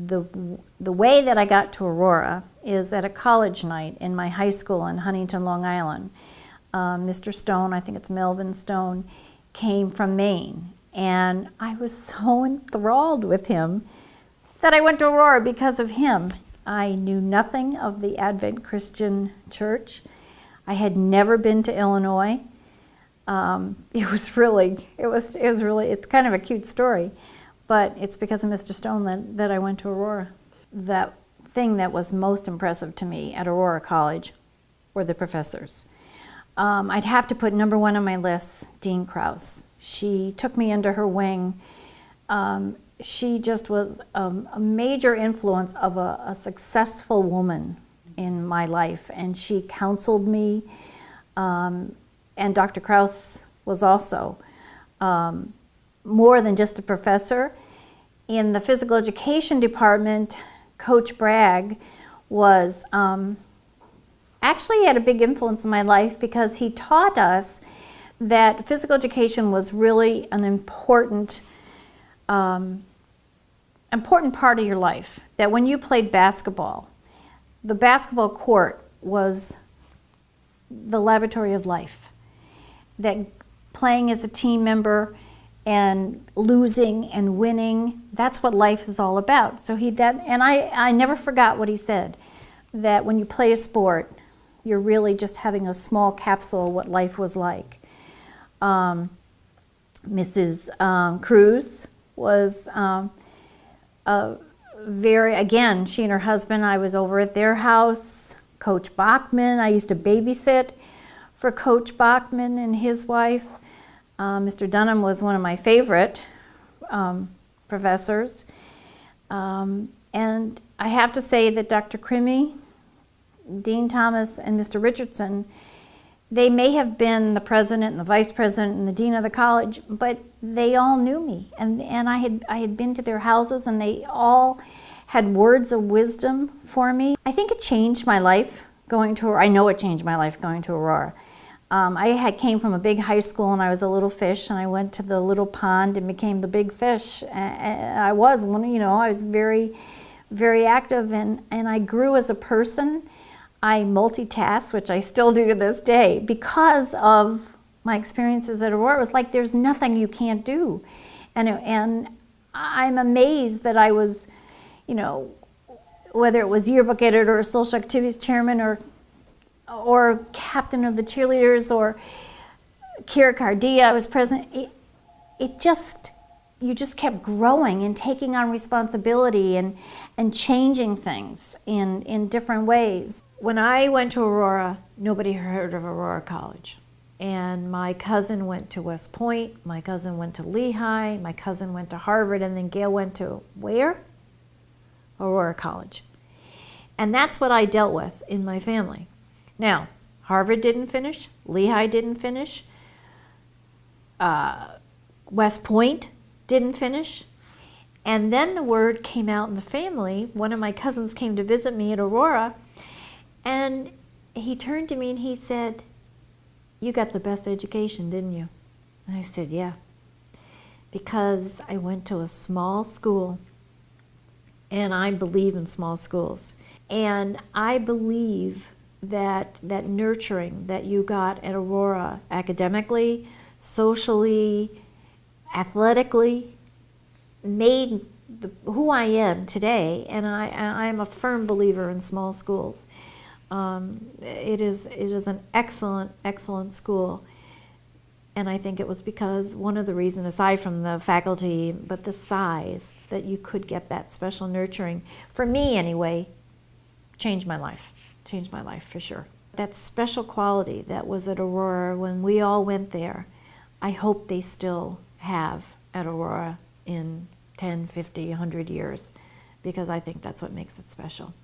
the way that I got to Aurora is at a college night in my high school in Huntington, Long Island. Mr. Stone, I think it's Melvin Stone, came from Maine, and I was so enthralled with him that I went to Aurora because of him. I knew nothing of the Advent Christian Church. I had never been to Illinois. It's kind of a cute story, but it's because of Mr. Stone that I went to Aurora. The thing that was most impressive to me at Aurora College were the professors. I'd have to put number one on my list, Dean Krause. She took me under her wing. She just was a major influence of a successful woman in my life, and she counseled me, and Dr. Krause was also more than just a professor. In the physical education department, Coach Bragg was actually had a big influence in my life because he taught us that physical education was really an important part of your life. That when you played basketball, the basketball court was the laboratory of life. That playing as a team member and losing and winning, that's what life is all about. So I never forgot what he said, that when you play a sport, you're really just having a small capsule of what life was like. Mrs. Cruz was again, she and her husband, I was over at their house. Coach Bachman, I used to babysit for Coach Bachman and his wife. Mr. Dunham was one of my favorite professors. And I have to say that Dr. Crimmy, Dean Thomas, and Mr. Richardson, they may have been the president and the vice president and the dean of the college, but they all knew me. And I had been to their houses, and they all had words of wisdom for me. I think it changed my life I know it changed my life going to Aurora. I came from a big high school, and I was a little fish, and I went to the little pond and became the big fish. And I was very, very active, and I grew as a person. I multitask, which I still do to this day, because of my experiences at Aurora. It was like there's nothing you can't do. And I'm amazed that I was, whether it was yearbook editor or social activities chairman or captain of the cheerleaders or Kira Cardia, I was president. You just kept growing and taking on responsibility and changing things in different ways. When I went to Aurora, nobody heard of Aurora College. And my cousin went to West Point, my cousin went to Lehigh, my cousin went to Harvard, and then Gale went to where? Aurora College. And that's what I dealt with in my family. Now, Harvard didn't finish, Lehigh didn't finish, West Point didn't finish. And then the word came out in the family. One of my cousins came to visit me at Aurora, and he turned to me and he said, "You got the best education, didn't you?" And I said, "Yeah." Because I went to a small school, and I believe in small schools. And I believe that nurturing that you got at Aurora, academically, socially, athletically, made who I am today. And I'm a firm believer in small schools. It is an excellent school. And I think it was because one of the reasons, aside from the faculty, but the size, that you could get that special nurturing, for me anyway, changed my life for sure. That special quality that was at Aurora when we all went there, I hope they still have at Aurora in 10, 50, 100 years, because I think that's what makes it special.